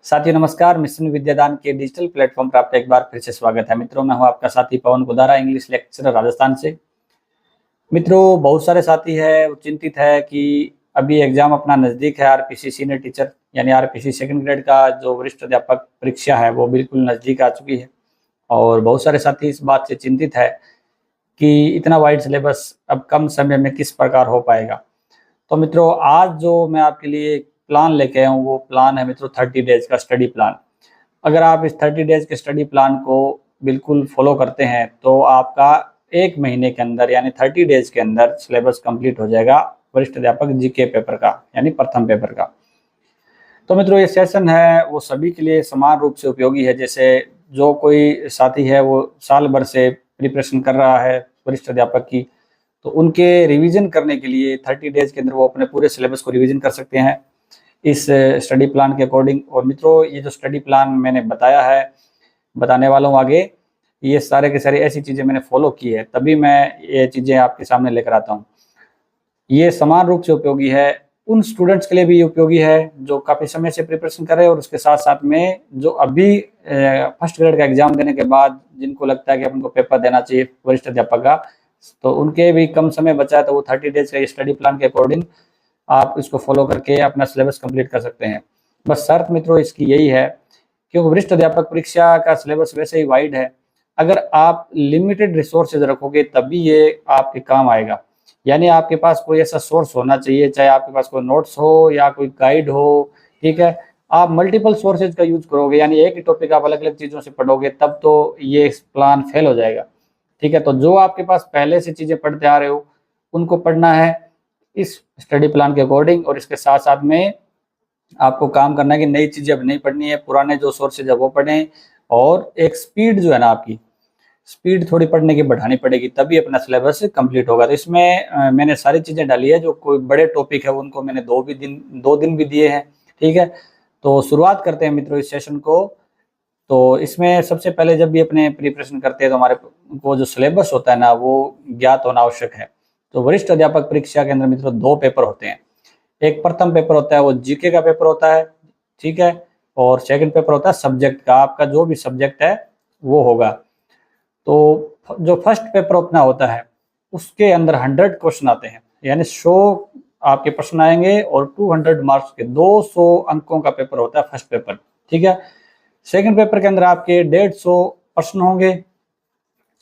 साथियों नमस्कार। मिशन विद्यादान के डिजिटल प्लेटफॉर्म पर आपका एक बार फिर से स्वागत है। मित्रों, मैं हूं आपका साथी पवन गुदारा, इंग्लिश लेक्चरर राजस्थान से। मित्रों, बहुत सारे साथी है वो चिंतित है कि अभी एग्जाम अपना नज़दीक है। आरपीसी सीनियर टीचर यानी आरपीसी सेकंड ग्रेड का जो वरिष्ठ अध्यापक परीक्षा है वो बिल्कुल नज़दीक आ चुकी है और बहुत सारे साथी इस बात से चिंतित है कि इतना वाइड सिलेबस अब कम समय में किस प्रकार हो पाएगा। तो मित्रों, आज जो मैं आपके लिए प्लान लेके आया हूँ वो प्लान है मित्रों 30 डेज का स्टडी प्लान। अगर आप इस 30 डेज के स्टडी प्लान को बिल्कुल फॉलो करते हैं तो आपका एक महीने के अंदर यानी 30 डेज के अंदर सिलेबस कंप्लीट हो जाएगा वरिष्ठ अध्यापक जीके पेपर का यानी प्रथम पेपर का। तो मित्रों, ये सेशन है वो सभी के लिए समान रूप से उपयोगी है। जैसे जो कोई साथी है वो साल भर से प्रिपरेशन कर रहा है वरिष्ठ अध्यापक की, तो उनके रिवीजन करने के लिए 30 डेज के अंदर वो अपने पूरे सिलेबस को रिवीजन कर सकते हैं इस स्टडी प्लान के अकॉर्डिंग। और मित्रों, ये जो स्टडी प्लान मैंने बताया है, बताने वाला हूँ आगे, ये सारे के सारे ऐसी चीज़ें मैंने फॉलो की है तभी मैं ये चीज़ें आपके सामने लेकर आता हूँ। ये समान रूप से उपयोगी है, उन स्टूडेंट्स के लिए भी उपयोगी है जो काफ़ी समय से प्रिपरेशन कर रहे हैं और उसके साथ साथ में जो अभी फर्स्ट ग्रेड का एग्जाम देने के बाद जिनको लगता है कि अपन को पेपर देना चाहिए वरिष्ठ अध्यापक का, तो उनके भी कम समय बचा है। तो वो 30 डेज का स्टडी प्लान के अकॉर्डिंग आप इसको फॉलो करके अपना सिलेबस कंप्लीट कर सकते हैं। बस शर्त मित्रों इसकी यही है, क्योंकि वरिष्ठ अध्यापक परीक्षा का सिलेबस वैसे ही वाइड है। अगर आप लिमिटेड रिसोर्सेज रखोगे तभी ये आपके काम आएगा। यानी आपके पास कोई ऐसा सोर्स होना चाहिए, चाहे आपके पास कोई नोट्स हो या कोई गाइड हो, ठीक है। आप मल्टीपल सोर्सेज का यूज करोगे यानी एक ही टॉपिक आप अलग अलग चीज़ों से पढ़ोगे तब तो ये प्लान फेल हो जाएगा, ठीक है। तो जो आपके पास पहले से चीज़ें पढ़ते आ रहे हो उनको पढ़ना है इस स्टडी प्लान के अकॉर्डिंग, और इसके साथ साथ में आपको काम करना है कि नई चीज़ें अब नहीं पढ़नी है, पुराने जो सोर्सेज है वो पढ़ें। और एक स्पीड जो है ना, आपकी स्पीड थोड़ी पढ़ने की बढ़ानी पड़ेगी तभी अपना सिलेबस कंप्लीट होगा। तो इसमें मैंने सारी चीज़ें डाली है। जो कोई बड़े टॉपिक है उनको मैंने 2 दिन भी दिए हैं, ठीक है। तो शुरुआत करते हैं मित्रों इस सेशन को। तो इसमें सबसे पहले जब भी अपने प्रिपरेशन करते हैं तो हमारे को जो सिलेबस होता है ना वो ज्ञात होना आवश्यक है। तो वरिष्ठ अध्यापक परीक्षा के अंदर मित्रों 2 पेपर होते हैं। एक प्रथम पेपर होता है वो जीके का पेपर होता है, ठीक है। और सेकंड पेपर होता है सब्जेक्ट का, आपका जो भी सब्जेक्ट है वो होगा। तो जो फर्स्ट पेपर अपना होता है उसके अंदर 100 क्वेश्चन आते हैं, यानी 100 आपके प्रश्न आएंगे और 200 मार्क्स के 200 अंकों का पेपर होता है फर्स्ट पेपर, ठीक है। सेकंड पेपर के अंदर आपके 150 प्रश्न होंगे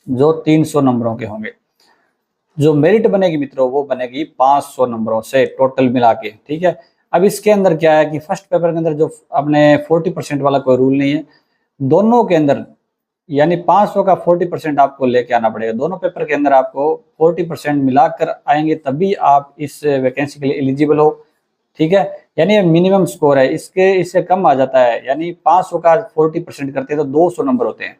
जो 300 नंबरों के होंगे। जो मेरिट बनेगी मित्रों वो बनेगी 500 नंबरों से टोटल मिला के, ठीक है। अब इसके अंदर क्या है कि फर्स्ट पेपर के अंदर जो अपने 40% वाला कोई रूल नहीं है, दोनों के अंदर यानी 500 का 40% आपको लेके आना पड़ेगा। दोनों पेपर के अंदर आपको 40% मिलाकर आएंगे तभी आप इस वैकेंसी के लिए एलिजिबल हो, ठीक है। यानी मिनिमम स्कोर है, इससे कम आ जाता है। यानी 500 का 40% करते हैं तो 200 नंबर होते हैं।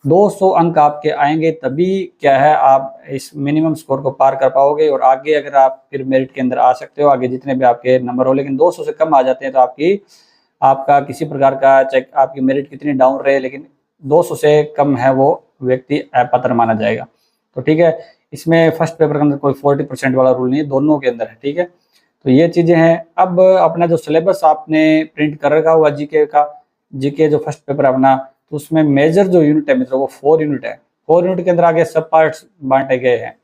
200 अंक आपके आएंगे तभी क्या है आप इस मिनिमम स्कोर को पार कर पाओगे और आगे अगर आप फिर मेरिट के अंदर आ सकते हो, आगे जितने भी आपके नंबर हो। लेकिन 200 से कम आ जाते हैं तो आपका किसी प्रकार का चाहे आपकी मेरिट कितनी डाउन रहे लेकिन 200 से कम है वो व्यक्ति अपात्र माना जाएगा। तो ठीक है, इसमें फर्स्ट पेपर के अंदर कोई 40% वाला रूल नहीं है, दोनों के अंदर है, ठीक है। तो ये चीज़ें हैं। अब अपना जो सिलेबस आपने प्रिंट कर रखा हुआ जीके का, जीके जो फर्स्ट पेपर अपना, तो उसमें मेजर जो यूनिट है मित्रों वो 4 यूनिट है। 4 यूनिट के अंदर आगे सब पार्ट्स बांटे गए हैं।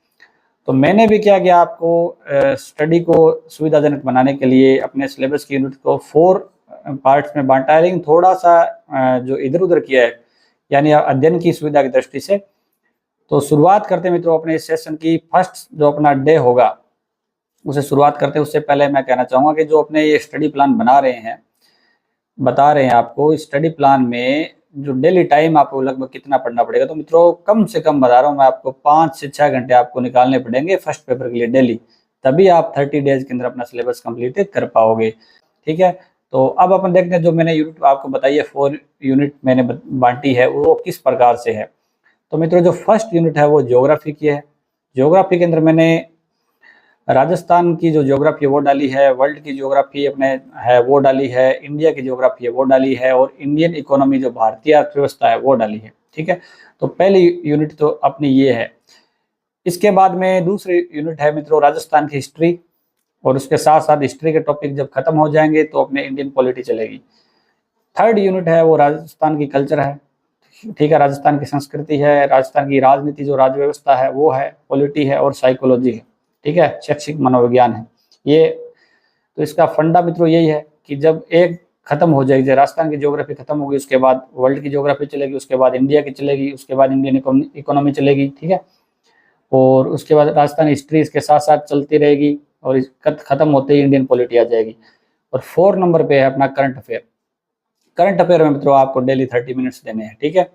तो मैंने भी क्या किया, आपको स्टडी को सुविधाजनक बनाने के लिए अपने सिलेबस की यूनिट को 4 पार्ट्स में बांटा है, लेकिन थोड़ा सा जो इधर उधर किया है यानी अध्ययन की सुविधा की दृष्टि से। तो शुरुआत करते हैं मित्रों अपने इस सेशन की। फर्स्ट जो अपना डे होगा उसे शुरुआत करते हैं। उससे पहले मैं कहना चाहूँगा कि जो अपने ये स्टडी प्लान बना रहे हैं, बता रहे हैं आपको, स्टडी प्लान में जो डेली टाइम आपको लगभग कितना पढ़ना पड़ेगा, तो मित्रों कम से कम बता रहा हूँ मैं आपको 5 से 6 घंटे आपको निकालने पड़ेंगे फर्स्ट पेपर के लिए डेली, तभी आप 30 डेज के अंदर अपना सिलेबस कंप्लीट कर पाओगे, ठीक है। तो अब अपन देखते हैं जो मैंने यूनिट आपको बताई है 4 यूनिट मैंने बांटी है वो किस प्रकार से है। तो मित्रों जो फर्स्ट यूनिट है वो ज्योग्राफी की है। ज्योग्राफी के अंदर मैंने राजस्थान की जो ज्योग्राफी है वो डाली है, वर्ल्ड की ज्योग्राफी अपने है वो डाली है, इंडिया की ज्योग्राफी है वो डाली है, और इंडियन इकोनॉमी जो भारतीय अर्थव्यवस्था है वो डाली है, ठीक है। तो पहली यूनिट तो अपनी ये है। इसके बाद में दूसरी यूनिट है मित्रों राजस्थान की हिस्ट्री, और उसके साथ साथ हिस्ट्री के टॉपिक जब खत्म हो जाएंगे तो अपने इंडियन पॉलिटी चलेगी। थर्ड यूनिट है वो राजस्थान की कल्चर है, ठीक है, राजस्थान की संस्कृति है, राजस्थान की राजनीति जो राज्य व्यवस्था है वो है, पॉलिटी है और साइकोलॉजी है, ठीक है, शैक्षिक मनोविज्ञान है ये। तो इसका फंडा मित्रों यही है कि जब एक खत्म हो जाएगी, जब राजस्थान की ज्योग्राफी खत्म होगी, उसके बाद वर्ल्ड की ज्योग्राफी चलेगी, उसके बाद इंडिया की चलेगी, उसके बाद इंडियन इकोनॉमी चलेगी, ठीक है, और उसके बाद राजस्थान हिस्ट्री इसके साथ साथ चलती रहेगी और खत्म होते ही इंडियन पॉलिटी आ जाएगी। और 4 नंबर पे है अपना करंट अफेयर। करंट अफेयर में मित्रों आपको डेली 30 मिनट्स देने हैं, ठीक है।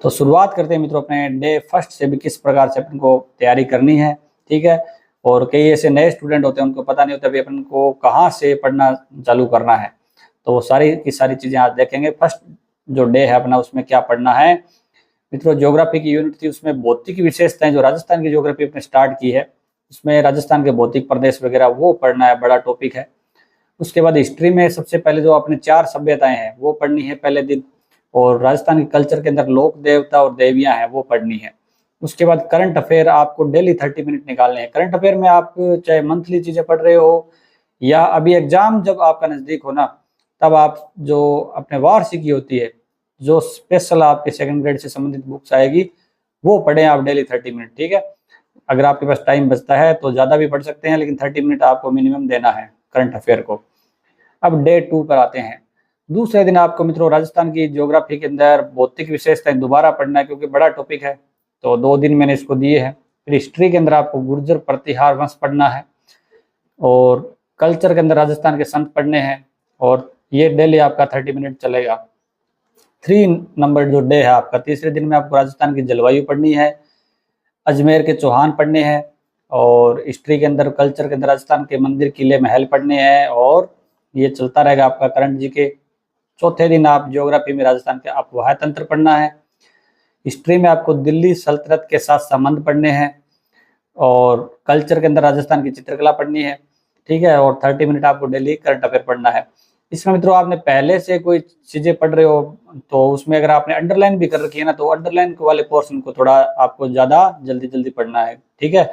तो शुरुआत करते हैं मित्रों अपने डे फर्स्ट से भी किस प्रकार से अपन को तैयारी करनी है, ठीक है। और कई ऐसे नए स्टूडेंट होते हैं उनको पता नहीं होता भी अपन को कहाँ से पढ़ना चालू करना है, तो वो सारी की सारी चीजें आज देखेंगे। फर्स्ट जो डे है अपना उसमें क्या पढ़ना है मित्रों, ज्योग्राफी की यूनिट थी, उसमें भौतिक विशेषताएं, जो राजस्थान की ज्योग्राफी अपने स्टार्ट की है उसमें राजस्थान के भौतिक प्रदेश वगैरह वो पढ़ना है, बड़ा टॉपिक है। उसके बाद हिस्ट्री में सबसे पहले जो अपने 4 सभ्यताएं हैं वो पढ़नी है पहले दिन, और राजस्थान के कल्चर के अंदर लोक देवता और देवियां हैं वो पढ़नी है। उसके बाद करंट अफेयर आपको डेली 30 मिनट निकालने हैं। करंट अफेयर में आप चाहे मंथली चीजें पढ़ रहे हो या अभी एग्जाम जब आपका नजदीक हो ना, तब आप जो अपने वार्षिकी होती है, जो स्पेशल आपके सेकंड ग्रेड से संबंधित बुक्स आएगी वो पढ़ें आप डेली 30 मिनट, ठीक है। अगर आपके पास टाइम बचता है तो ज्यादा भी पढ़ सकते हैं, लेकिन 30 मिनट आपको मिनिमम देना है करंट अफेयर को। अब डे 2 पर आते हैं। दूसरे दिन आपको मित्रों राजस्थान की ज्योग्राफी के अंदर भौतिक विशेषताएं दोबारा पढ़ना है, क्योंकि बड़ा टॉपिक है, तो 2 दिन मैंने इसको दिए हैं। फिर हिस्ट्री के अंदर आपको गुर्जर प्रतिहार वंश पढ़ना है, और कल्चर के अंदर राजस्थान के संत पढ़ने हैं, और ये डेली आपका 30 मिनट चलेगा। 3 नंबर जो डे है आपका, तीसरे दिन में आपको राजस्थान की जलवायु पढ़नी है, अजमेर के चौहान पढ़ने हैं, और हिस्ट्री के अंदर कल्चर के अंदर राजस्थान के मंदिर किले महल पढ़ने हैं, और ये चलता रहेगा आपका करंट जी के। चौथे दिन आप ज्योग्राफी में राजस्थान के अपवाह तंत्र पढ़ना है, हिस्ट्री में आपको दिल्ली सल्तनत के साथ संबंध पढ़ने हैं, और कल्चर के अंदर राजस्थान की चित्रकला पढ़नी है, ठीक है। और 30 मिनट आपको डेली करंट अफेयर पढ़ना है। इसमें मित्रों आपने पहले से कोई चीजें पढ़ रहे हो तो उसमें अगर आपने अंडरलाइन भी कर रखी है ना, तो अंडरलाइन वाले पोर्शन को थोड़ा आपको ज्यादा जल्दी जल्दी पढ़ना है, ठीक है।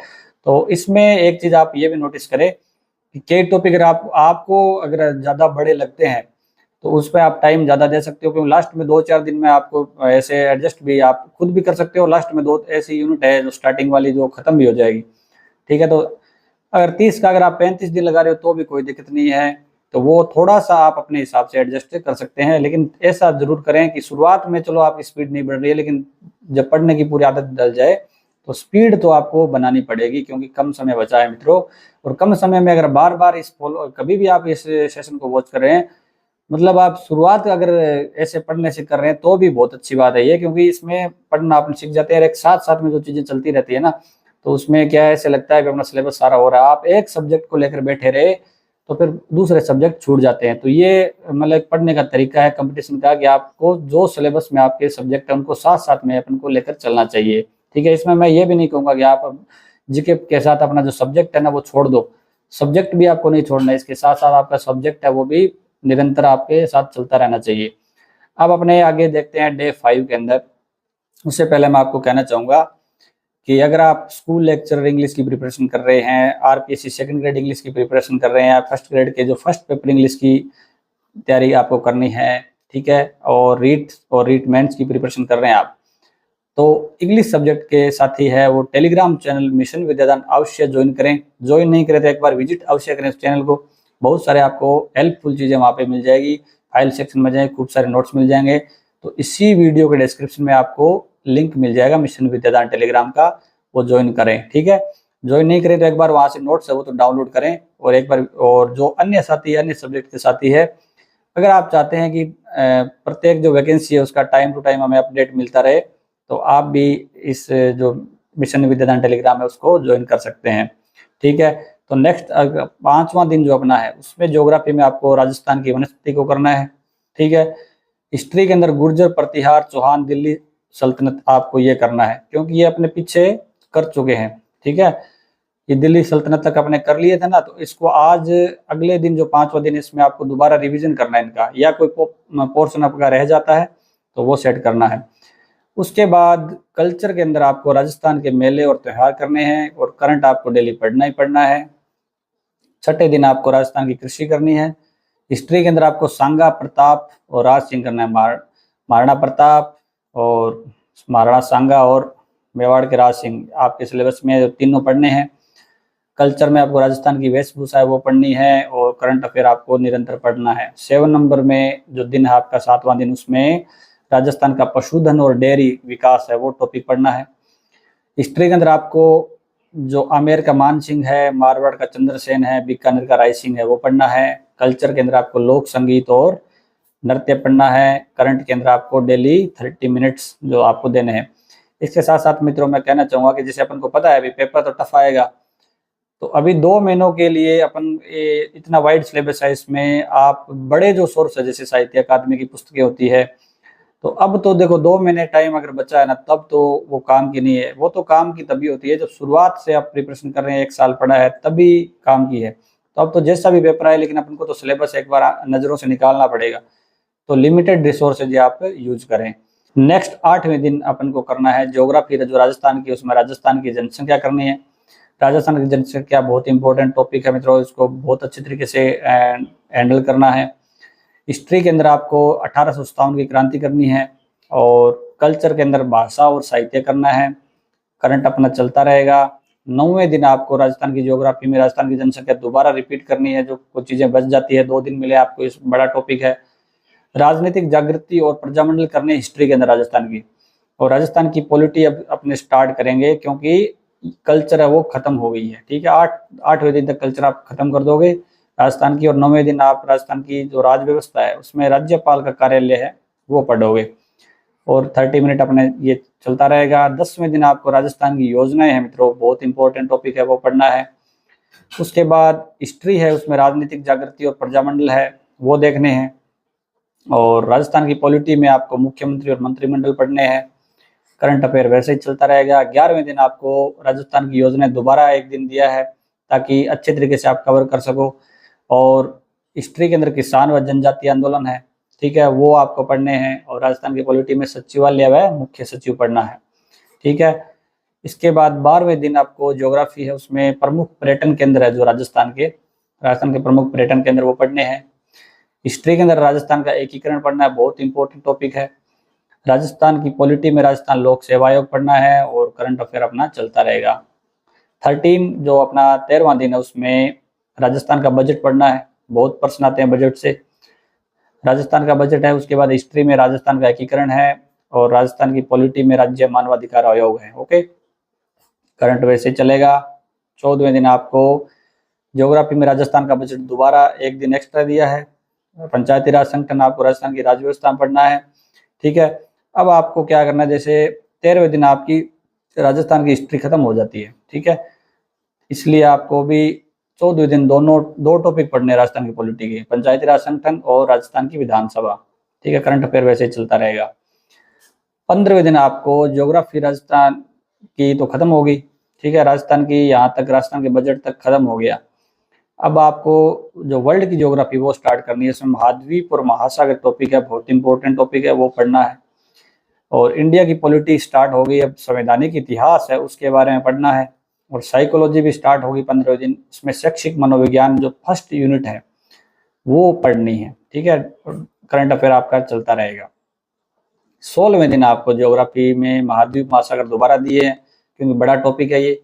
तो इसमें एक चीज आप ये भी नोटिस करें कि कई टॉपिक अगर आपको अगर ज्यादा बड़े लगते हैं तो उस पर आप टाइम ज्यादा दे सकते हो, क्योंकि लास्ट में 2-4 दिन में आपको ऐसे एडजस्ट भी आप खुद भी कर सकते हो। लास्ट में 2 ऐसी यूनिट है जो स्टार्टिंग वाली जो खत्म भी हो जाएगी, ठीक है। तो अगर 30 का अगर आप 35 दिन लगा रहे हो तो भी कोई दिक्कत नहीं है, तो वो थोड़ा सा आप अपने हिसाब से एडजस्ट कर सकते हैं। लेकिन ऐसा जरूर करें कि शुरुआत में चलो आपकी स्पीड नहीं बढ़ रही है, लेकिन जब पढ़ने की पूरी आदत डल जाए तो स्पीड तो आपको बनानी पड़ेगी, क्योंकि कम समय बचा है मित्रों। और कम समय में अगर बार बार कभी भी आप इस सेशन को वॉच कर रहे हैं, मतलब आप शुरुआत अगर ऐसे पढ़ने से कर रहे हैं तो भी बहुत अच्छी बात है ये, क्योंकि इसमें पढ़ना आप सीख जाते हैं। एक साथ साथ में जो चीजें चलती रहती है ना, तो उसमें क्या है, ऐसे लगता है कि अपना सिलेबस सारा हो रहा है। आप एक सब्जेक्ट को लेकर बैठे रहे तो फिर दूसरे सब्जेक्ट छूट जाते हैं। तो ये मतलब पढ़ने का तरीका है कंपटीशन का, कि आपको जो सिलेबस में आपके सब्जेक्ट है उनको साथ साथ में अपन को लेकर चलना चाहिए, ठीक है। इसमें मैं ये भी नहीं कहूँगा कि आप जीके के साथ अपना जो सब्जेक्ट है ना वो छोड़ दो, सब्जेक्ट भी आपको नहीं छोड़ना है, इसके साथ साथ आपका सब्जेक्ट है वो भी निरंतर आपके साथ चलता रहना चाहिए। अब अपने आगे देखते हैं डे 5 के अंदर। उससे पहले मैं आपको कहना चाहूँगा कि अगर आप स्कूल लेक्चरर इंग्लिश की प्रिपरेशन कर रहे हैं, आरपीएससी सेकंड ग्रेड इंग्लिश की प्रिपरेशन कर रहे हैं, फर्स्ट ग्रेड के जो फर्स्ट पेपर इंग्लिश की तैयारी आपको करनी है, ठीक है, और रीट मेंस की प्रिपरेशन कर रहे हैं आप, तो इंग्लिश सब्जेक्ट के साथी है वो टेलीग्राम चैनल मिशन विद्यादान अवश्य ज्वाइन करें। ज्वाइन नहीं करें तो एक बार विजिट अवश्य करें इस चैनल को, बहुत सारे आपको हेल्पफुल चीज़ें वहाँ पे मिल जाएगी। फाइल सेक्शन में जाए, खूब सारे नोट्स मिल जाएंगे। तो इसी वीडियो के डिस्क्रिप्शन में आपको लिंक मिल जाएगा मिशन विद्यादान टेलीग्राम का, वो ज्वाइन करें, ठीक है। ज्वाइन नहीं करें तो एक बार वहाँ से नोट्स है वो तो डाउनलोड करें, और एक बार और जो अन्य साथी अन्य सब्जेक्ट के साथी है, अगर आप चाहते हैं कि प्रत्येक जो वैकेंसी है उसका टाइम टू टाइम हमें अपडेट मिलता रहे, तो आप भी इस जो मिशन विद्यादान टेलीग्राम है उसको ज्वाइन कर सकते हैं, ठीक है। तो नेक्स्ट 5वां दिन जो अपना है उसमें ज्योग्राफी में आपको राजस्थान की वनस्पति को करना है, ठीक है। हिस्ट्री के अंदर गुर्जर प्रतिहार चौहान दिल्ली सल्तनत आपको ये करना है, क्योंकि ये अपने पीछे कर चुके हैं, ठीक है। ये दिल्ली सल्तनत तक अपने कर लिए थे ना, तो इसको आज अगले दिन जो 5वां दिन इसमें आपको दोबारा रिवीजन करना है इनका, या कोई पोर्शन आपका रह जाता है तो वो सेट करना है। उसके बाद कल्चर के अंदर आपको राजस्थान के मेले और त्यौहार करने हैं, और करंट आपको डेली पढ़ना ही पढ़ना है। छठे दिन आपको राजस्थान की कृषि करनी है, हिस्ट्री के अंदर आपको सांगा प्रताप और राज सिंह करना है। महाराणा प्रताप और महाराणा सांगा और मेवाड़ के राज सिंह आपके सिलेबस में तीनों पढ़ने हैं। कल्चर में आपको राजस्थान की वेशभूषा है वो पढ़नी है, और करंट अफेयर आपको निरंतर पढ़ना है। 7 नंबर में जो दिन है आपका 7वां दिन, उसमें राजस्थान का पशुधन और डेयरी विकास है वो टॉपिक पढ़ना है। हिस्ट्री के अंदर आपको जो आमेर का मान सिंह है, मारवाड़ का चंद्रसेन है, बीकानेर का राय सिंह है वो पढ़ना है। कल्चर के अंदर आपको लोक संगीत और नृत्य पढ़ना है। करंट के अंदर आपको डेली 30 मिनट्स जो आपको देने हैं। इसके साथ साथ मित्रों मैं कहना चाहूँगा कि जैसे अपन को पता है अभी पेपर तो टफ आएगा, तो अभी 2 महीनों के लिए अपन इतना वाइड सिलेबस है, इसमें आप बड़े जो सोर्स है जैसे साहित्य अकादमी की पुस्तकें होती है, तो अब तो देखो 2 महीने टाइम अगर बचा है ना, तब तो वो काम की नहीं है। वो तो काम की तभी होती है जब शुरुआत से आप प्रिपरेशन कर रहे हैं, 1 साल पढ़ा है तभी काम की है। तो अब तो जैसा भी पेपर आए, लेकिन अपन को तो सिलेबस एक बार नज़रों से निकालना पड़ेगा, तो लिमिटेड रिसोर्सेज आप यूज करें। नेक्स्ट 8वें दिन अपन को करना है ज्योग्राफी जो राजस्थान की, उसमें राजस्थान की जनसंख्या करनी है। राजस्थान की जनसंख्या बहुत इंपॉर्टेंट टॉपिक है मित्रों, इसको बहुत अच्छे तरीके से हैंडल करना है। हिस्ट्री के अंदर आपको 1857 की क्रांति करनी है, और कल्चर के अंदर भाषा और साहित्य करना है। करंट अपना चलता रहेगा। 9वें दिन आपको राजस्थान की ज्योग्राफी में राजस्थान की जनसंख्या दोबारा रिपीट करनी है, जो कुछ चीजें बच जाती है। 2 दिन मिले आपको, इस बड़ा टॉपिक है। राजनीतिक जागृति और प्रजामंडल करने हिस्ट्री के अंदर राजस्थान की, और राजस्थान की पॉलिटी अब अपने स्टार्ट करेंगे, क्योंकि कल्चर है वो खत्म हो गई है। ठीक है, 8वें दिन तक कल्चर आप खत्म कर दोगे राजस्थान की, और 9वें दिन आप राजस्थान की जो राज व्यवस्था है उसमें राज्यपाल का कार्यालय है वो पढ़ोगे, और 30 मिनट अपने ये चलता रहेगा। 10वें दिन आपको राजस्थान की योजनाएं हैं मित्रों, बहुत इंपॉर्टेंट टॉपिक है वो पढ़ना है। उसके बाद हिस्ट्री है, उसमें राजनीतिक जागृति और प्रजामंडल है वो देखने हैं, और राजस्थान की पॉलिटी में आपको मुख्यमंत्री और मंत्रिमंडल पढ़ने हैं। करंट अफेयर वैसे ही चलता रहेगा। 11वें दिन आपको राजस्थान की योजनाएं दोबारा एक दिन दिया है, ताकि अच्छे तरीके से आप कवर कर सको। और हिस्ट्री के अंदर किसान व जनजातीय आंदोलन है, ठीक है, वो आपको पढ़ने हैं। और राजस्थान की पॉलिटी में सचिवालय व मुख्य सचिव पढ़ना है, ठीक है। इसके बाद 12वें दिन आपको ज्योग्राफी है, उसमें प्रमुख पर्यटन केंद्र है जो राजस्थान के प्रमुख पर्यटन केंद्र वो पढ़ने हैं। हिस्ट्री के अंदर राजस्थान का एकीकरण पढ़ना है, बहुत इंपॉर्टेंट टॉपिक है। राजस्थान की पॉलिटी में राजस्थान लोक सेवा आयोग पढ़ना है, और करंट अफेयर अपना चलता रहेगा। 13 जो अपना 13वां दिन है, उसमें राजस्थान का बजट पढ़ना है। बहुत प्रश्न आते हैं बजट से। राजस्थान का बजट है, उसके बाद हिस्ट्री में राजस्थान का एकीकरण है, और राजस्थान की पॉलिटी में राज्य मानवाधिकार आयोग है। ओके, करंट वैसे चलेगा। 14वें दिन आपको ज्योग्राफी में राजस्थान का बजट दोबारा एक दिन एक्स्ट्रा दिया है। पंचायती राज संगठन आपको राजस्थान की राज्य व्यवस्था पढ़ना है, ठीक है। अब आपको क्या करना है, जैसे 13वें दिन आपकी राजस्थान की हिस्ट्री खत्म हो जाती है, ठीक है, इसलिए आपको भी 14वें दिन दो टॉपिक पढ़ने राजस्थान की पॉलिटी के, पंचायती राज संगठन और राजस्थान की विधानसभा, ठीक है। करंट अफेयर वैसे ही चलता रहेगा। 15वें दिन आपको ज्योग्राफी राजस्थान की तो खत्म होगी, ठीक है, राजस्थान की यहाँ तक, राजस्थान के बजट तक खत्म हो गया। अब आपको जो वर्ल्ड की ज्योग्राफी वो स्टार्ट करनी है, इसमें महाद्वीप और महासागर टॉपिक है, बहुत इंपॉर्टेंट टॉपिक है वो पढ़ना है। और इंडिया की पॉलिटी स्टार्ट हो गई, अब संवैधानिक इतिहास है उसके बारे में पढ़ना है। और साइकोलॉजी भी स्टार्ट होगी 15वें दिन, उसमें शैक्षिक मनोविज्ञान जो फर्स्ट यूनिट है वो पढ़नी है, ठीक है। करंट अफेयर आपका चलता रहेगा। 16वें दिन आपको ज्योग्राफी में महाद्वीप महासागर दोबारा दिए हैं, क्योंकि बड़ा टॉपिक है ये।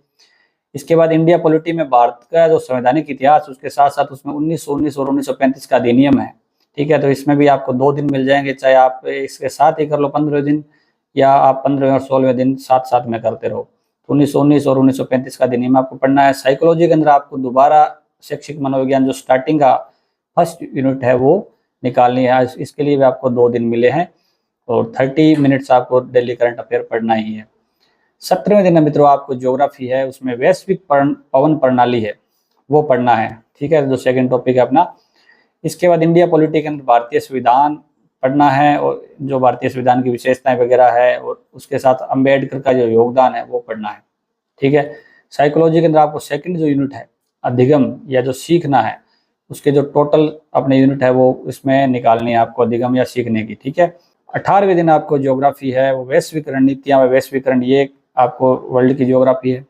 इसके बाद इंडिया पॉलिटी में भारत का जो संवैधानिक इतिहास, उसके साथ साथ उसमें 1919 और 1935 का अधिनियम है, ठीक है। तो इसमें भी आपको 2 दिन मिल जाएंगे, चाहे आप इसके साथ ही कर लो 15वें दिन, या आप 15वें और 16वें दिन साथ साथ में करते रहो। तो 1919 और 1935 का अधिनियम आपको पढ़ना है। साइकोलॉजी के अंदर आपको दोबारा शैक्षिक मनोविज्ञान जो स्टार्टिंग का फर्स्ट यूनिट है वो निकालनी है, इसके लिए भी आपको 2 दिन मिले हैं, और 30 मिनट्स आपको डेली करंट अफेयर पढ़ना ही है। 17वें दिन मित्रों आपको ज्योग्राफी है, उसमें वैश्विक पवन प्रणाली है वो पढ़ना है, ठीक है, जो सेकंड टॉपिक है अपना। इसके बाद इंडिया पॉलिटी के अंदर भारतीय संविधान पढ़ना है, और जो भारतीय संविधान की विशेषताएं वगैरह है, और उसके साथ अंबेडकर का जो योगदान है वो पढ़ना है, ठीक है। साइकोलॉजी के अंदर आपको सेकंड जो यूनिट है अधिगम या जो सीखना है, उसके जो टोटल अपने यूनिट है वो इसमें निकालनी है आपको, अधिगम या सीखने की, ठीक है। 18वें दिन आपको ज्योग्राफी है, वो वैश्विक रणनीतियां व वैश्वीकरण, ये आपको वर्ल्ड की ज्योग्राफी है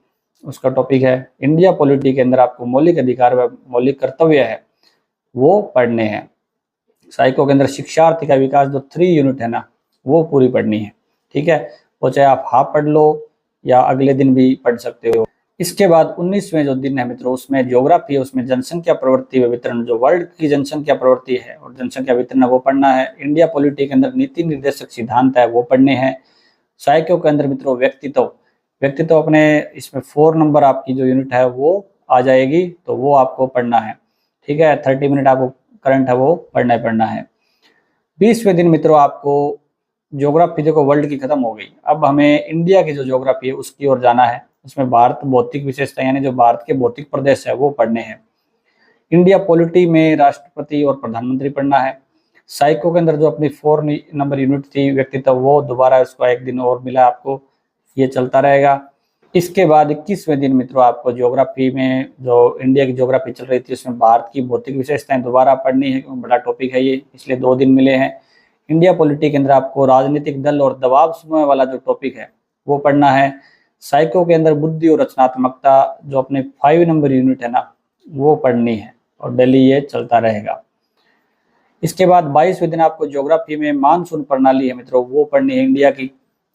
उसका टॉपिक है। इंडिया पॉलिटी के अंदर आपको मौलिक अधिकार व मौलिक कर्तव्य है वो पढ़ने हैं। साइको के अंदर शिक्षार्थी का विकास जो 3 यूनिट है ना, वो पूरी पढ़नी है। ठीक है, वो चाहे आप हाफ पढ़ लो या अगले दिन भी पढ़ सकते हो। इसके बाद 19वें जो दिन है मित्रों, उसमें ज्योग्राफी है, उसमें जनसंख्या प्रवृत्ति व वितरण, जो वर्ल्ड की जनसंख्या प्रवृत्ति है और जनसंख्या वितरण है वो पढ़ना है। इंडिया पॉलिटी के अंदर नीति निर्देशक सिद्धांत है वो पढ़ने हैं। साइको के अंदर मित्रों व्यक्तित्व अपने इसमें 4 नंबर आपकी जो यूनिट है वो आ जाएगी, तो वो आपको पढ़ना है। ठीक है, 30 मिनट आपको करंट है वो पढ़ना है। 20वें दिन मित्रों आपको ज्योग्राफी, देखो वर्ल्ड की खत्म हो गई, अब हमें इंडिया की जो ज्योग्राफी है उसकी ओर जाना है। उसमें भारत भौतिक विशेषता यानी जो भारत के भौतिक प्रदेश है वो पढ़ने हैं। इंडिया पॉलिटी में राष्ट्रपति और प्रधानमंत्री पढ़ना है। साइको के अंदर जो अपनी 4 नंबर यूनिट थी व्यक्तित्व, वो दोबारा उसको 1 दिन और मिला आपको, ये चलता रहेगा। इसके बाद 21वें दिन मित्रों आपको ज्योग्राफी में जो इंडिया की ज्योग्राफी चल रही थी उसमें भारत की भौतिक विशेषताएं दोबारा पढ़नी है, क्योंकि बड़ा टॉपिक है ये, इसलिए 2 दिन मिले हैं। इंडिया पॉलिटी के अंदर आपको राजनीतिक दल और दबाव समूह वाला जो टॉपिक है वो पढ़ना है। साइको के अंदर बुद्धि और रचनात्मकता जो अपने 5 नंबर यूनिट है ना, वो पढ़नी है और डेली ये चलता रहेगा। इसके बाद 22वें दिन आपको ज्योग्राफी में मानसून प्रणाली है मित्रों, वो पढ़नी है इंडिया की।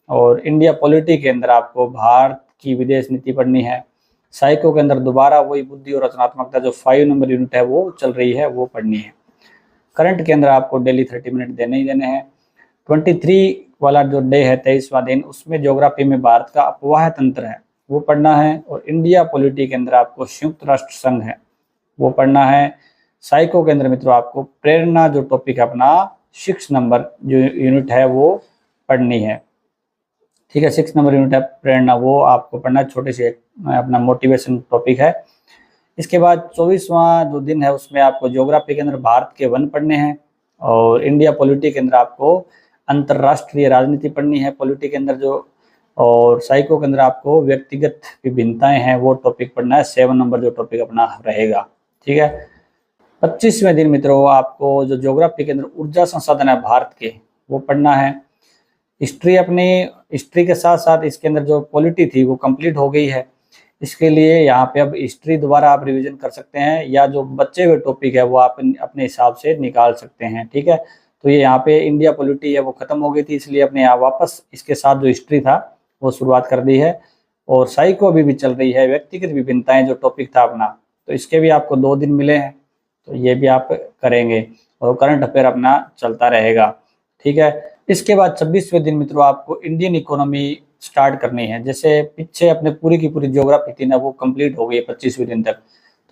और इंडिया पॉलिटी के अंदर आपको भारत की विदेश नीति पढ़नी है। साइको के अंदर दोबारा वही बुद्धि और रचनात्मकता जो 5 नंबर यूनिट है वो चल रही है वो पढ़नी है। करंट के अंदर आपको डेली 30 मिनट देने ही देने हैं। 23 वाला जो डे है 23वां दिन, उसमें ज्योग्राफी में भारत का अपवाह तंत्र है वो पढ़ना है। और इंडिया पॉलिटी के अंदर आपको संयुक्त राष्ट्र संघ है वो पढ़ना है। साइको के अंदर मित्रों आपको प्रेरणा जो टॉपिक है अपना 6 नंबर जो यूनिट है वो पढ़नी है। ठीक है, 6 नंबर यूनिट है प्रेरणा, वो आपको पढ़ना है, छोटे से अपना मोटिवेशन टॉपिक है। इसके बाद 24वां जो दिन है उसमें आपको ज्योग्राफी के अंदर भारत के वन पढ़ने हैं। और इंडिया पॉलिटी के अंदर आपको अंतरराष्ट्रीय राजनीति पढ़नी है पॉलिटी के अंदर जो। और साइको के अंदर आपको व्यक्तिगत विभिन्नताएं हैं वो टॉपिक पढ़ना है, 7 नंबर जो टॉपिक अपना रहेगा। ठीक है, 25वें दिन मित्रों आपको जो ज्योग्राफी के अंदर ऊर्जा संसाधन है भारत के वो पढ़ना है। हिस्ट्री के साथ साथ इसके अंदर जो पॉलिटी थी वो कंप्लीट हो गई है। इसके लिए यहाँ पे अब हिस्ट्री दोबारा आप रिवीजन कर सकते हैं, या जो बचे हुए टॉपिक है वो आप अपने हिसाब से निकाल सकते हैं। ठीक है, तो ये यहाँ पे इंडिया पॉलिटी है वो खत्म हो गई थी, इसलिए अपने यहाँ वापस इसके साथ जो हिस्ट्री था वो शुरुआत कर दी है। और साइको अभी भी चल रही है, व्यक्तिगत विभिन्नताएं जो टॉपिक था अपना, तो इसके भी आपको 2 दिन मिले हैं, तो ये भी आप करेंगे। और करंट अफेयर अपना चलता रहेगा। ठीक है, इसके बाद 26वें दिन मित्रों आपको इंडियन इकोनॉमी स्टार्ट करनी है। जैसे पीछे अपने पूरी की पूरी ज्योग्राफी थी ना वो कंप्लीट हो गई है 25वें दिन तक,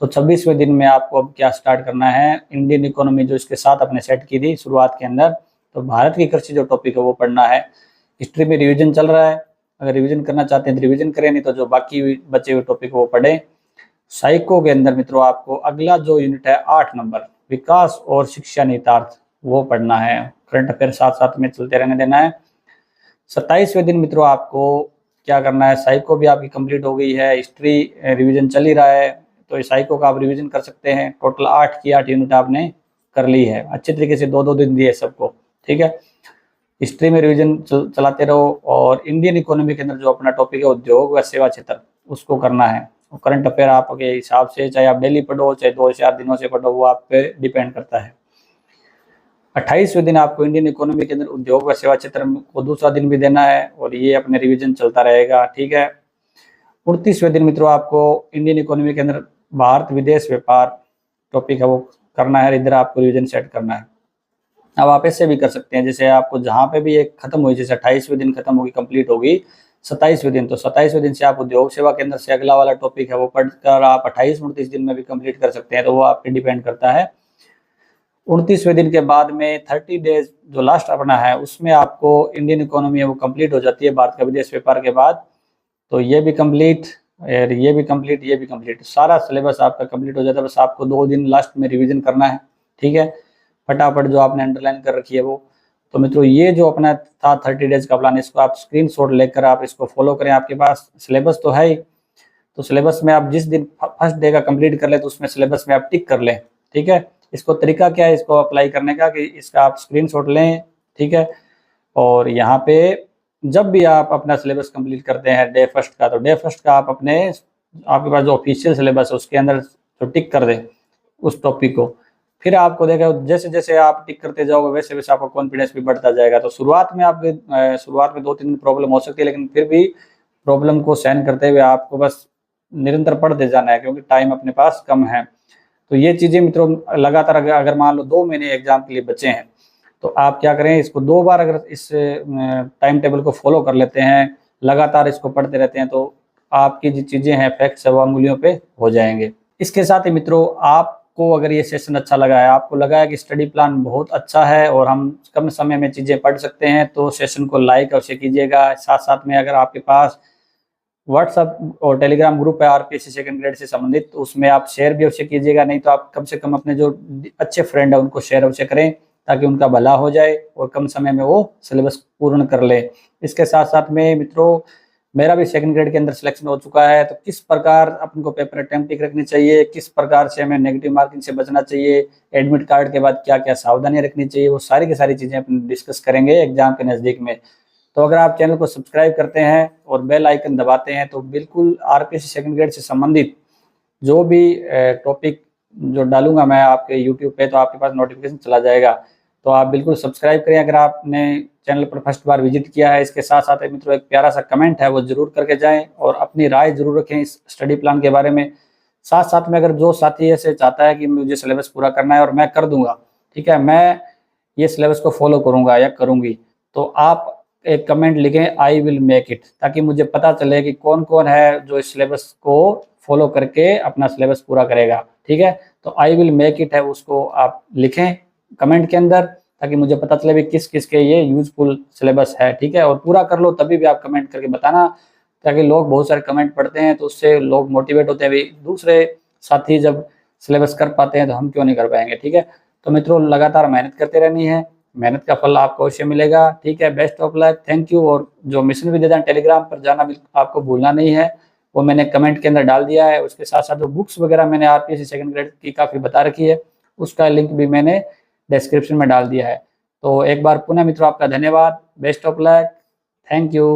तो 26वें दिन में आपको अब क्या स्टार्ट करना है, इंडियन इकोनॉमी जो इसके साथ अपने सेट की थी शुरुआत के अंदर, तो भारत की कृषि जो टॉपिक है वो पढ़ना है। हिस्ट्री में रिविजन चल रहा है, अगर रिविजन करना चाहते हैं तो रिविजन करें, नहीं तो जो बाकी बचे हुए टॉपिक वो पढ़ें। साइको के अंदर मित्रों आपको अगला जो यूनिट है 8 नंबर विकास और शिक्षा निहितार्थ वो पढ़ना है। करंट अफेयर साथ साथ में चलते रहने देना है। 27वें दिन मित्रों आपको क्या करना है, साइको भी आपकी कंप्लीट हो गई है, हिस्ट्री रिवीजन चल ही रहा है, तो इस साइको का आप रिवीजन कर सकते हैं। टोटल 8 की 8 यूनिट आपने कर ली है, अच्छे तरीके से 2-2 दिन दिए सबको। ठीक है, हिस्ट्री में रिवीजन चलाते रहो। और इंडियन इकोनॉमी के अंदर जो अपना टॉपिक है उद्योग व सेवा क्षेत्र उसको करना है। और करंट अफेयर आपके हिसाब से चाहे आप डेली पढ़ो चाहे 2-4 दिनों से पढ़ो, वो आप पे डिपेंड करता है। 28वें दिन आपको इंडियन इकोनॉमी के अंदर उद्योग व सेवा क्षेत्र को दूसरा दिन भी देना है, और ये अपने रिवीजन चलता रहेगा। ठीक है, 29वें दिन मित्रों आपको इंडियन इकोनॉमी के अंदर भारत विदेश व्यापार टॉपिक है वो करना है, इधर आपको रिवीजन सेट करना है। अब आप ऐसे भी कर सकते हैं, जैसे आपको जहाँ पे भी एक खत्म हुई, जैसे 28वें दिन खत्म होगी कंप्लीट होगी 27वें दिन, तो 27वें दिन से आप उद्योग सेवा केंद्र से अगला वाला टॉपिक है वो पढ़कर आप 28-29 दिन में भी कंप्लीट कर सकते हैं, तो वो आप पे डिपेंड करता है। 29वें दिन के बाद में 30 डेज जो लास्ट अपना है उसमें आपको इंडियन इकोनॉमी है वो कंप्लीट हो जाती है भारत का विदेश व्यापार के बाद, तो ये भी कंप्लीट, ये भी कंप्लीट, ये भी कंप्लीट, सारा सिलेबस आपका कंप्लीट हो जाता है। बस आपको 2 दिन लास्ट में रिवीजन करना है। ठीक है, फटाफट जो आपने अंडरलाइन कर रखी है वो। तो मित्रों ये जो अपना था 30 डेज का प्लान, इसको आप स्क्रीनशॉट लेकर आप इसको फॉलो करें। आपके पास सिलेबस तो है ही, तो सिलेबस में आप जिस दिन फर्स्ट डे का कंप्लीट कर ले तो उसमें सिलेबस में आप टिक कर लें। ठीक है, इसको तरीका क्या है इसको अप्लाई करने का, कि इसका आप स्क्रीनशॉट लें। ठीक है, और यहाँ पे जब भी आप अपना सिलेबस कंप्लीट करते हैं डे फर्स्ट का, तो डे फर्स्ट का आप आपके पास जो ऑफिशियल सिलेबस है उसके अंदर तो टिक कर दें उस टॉपिक को। फिर आपको देखा जैसे जैसे आप टिक करते जाओगे वैसे वैसे आपका कॉन्फिडेंस भी बढ़ता जाएगा। तो शुरुआत में शुरुआत में 2-3 दिन प्रॉब्लम हो सकती है, लेकिन फिर भी प्रॉब्लम को सहन करते हुए आपको बस निरंतर पढ़ते जाना है, क्योंकि टाइम अपने पास कम है। तो ये चीज़ें मित्रों लगातार अगर मान लो 2 महीने एग्जाम के लिए बचे हैं, तो आप क्या करें, इसको 2 बार अगर इस टाइम टेबल को फॉलो कर लेते हैं, लगातार इसको पढ़ते रहते हैं, तो आपकी जो चीज़ें हैं फैक्ट्स है वो अंगुलियों पे हो जाएंगे। इसके साथ ही मित्रों, आपको अगर ये सेशन अच्छा लगा है, आपको लगा है कि स्टडी प्लान बहुत अच्छा है और हम कम समय में चीज़ें पढ़ सकते हैं, तो सेशन को लाइक अवश्य कीजिएगा। साथ साथ में अगर आपके पास व्हाट्सअप और टेलीग्राम ग्रुप है आरपीएससी सेकंड ग्रेड से संबंधित, तो उसमें आप शेयर भी अवश्य कीजिएगा। नहीं तो आप कम से कम अपने जो अच्छे फ्रेंड है उनको शेयर अवश्य करें, ताकि उनका भला हो जाए और कम समय में वो सिलेबस पूर्ण कर ले। इसके साथ साथ में मित्रों, मेरा भी सेकंड ग्रेड के अंदर सिलेक्शन हो चुका है, तो किस प्रकार अपन को पेपर अटेम्प्ट रखनी चाहिए, किस प्रकार से हमें नेगेटिव मार्किंग से बचना चाहिए, एडमिट कार्ड के बाद क्या क्या सावधानियां रखनी चाहिए, वो सारी की सारी चीज़ें अपन डिस्कस करेंगे एग्जाम के नज़दीक में। तो अगर आप चैनल को सब्सक्राइब करते हैं और बेल आइकन दबाते हैं, तो बिल्कुल आरपीएससी सेकंड ग्रेड से संबंधित जो भी टॉपिक जो डालूंगा मैं आपके यूट्यूब पे, तो आपके पास नोटिफिकेशन चला जाएगा। तो आप बिल्कुल सब्सक्राइब करें अगर आपने चैनल पर फर्स्ट बार विजिट किया है। इसके साथ साथ मित्रों एक प्यारा सा कमेंट है वो जरूर करके जाएं और अपनी राय जरूर रखें इस स्टडी प्लान के बारे में। साथ साथ में अगर जो साथी ऐसे चाहता है कि मुझे सिलेबस पूरा करना है और मैं कर दूंगा, ठीक है, मैं ये सिलेबस को फॉलो करूंगा या करूंगी, तो आप एक कमेंट लिखें आई विल मेक इट, ताकि मुझे पता चले कि कौन कौन है जो इस सिलेबस को फॉलो करके अपना सिलेबस पूरा करेगा। ठीक है, तो आई विल मेक इट है उसको आप लिखें कमेंट के अंदर, ताकि मुझे पता चले भी किस किस के ये यूजफुल सिलेबस है। ठीक है, और पूरा कर लो तभी भी आप कमेंट करके बताना, ताकि लोग बहुत सारे कमेंट पढ़ते हैं तो उससे लोग मोटिवेट होते हैं, भी दूसरे साथी जब सिलेबस कर पाते हैं तो हम क्यों नहीं कर पाएंगे। ठीक है, तो मित्रों लगातार मेहनत करते रहनी है, मेहनत का फल आपको अवश्य मिलेगा। ठीक है, best of luck, thank you. और जो मिशन विद्यादान टेलीग्राम पर जाना आपको भूलना नहीं है, वो मैंने कमेंट के अंदर डाल दिया है। उसके साथ साथ जो बुक्स वगैरह मैंने आरपीएससी सेकंड ग्रेड की काफ़ी बता रखी है, उसका लिंक भी मैंने डिस्क्रिप्शन में डाल दिया है। तो एक बार पुनः मित्रों आपका धन्यवाद, best of luck, thank you.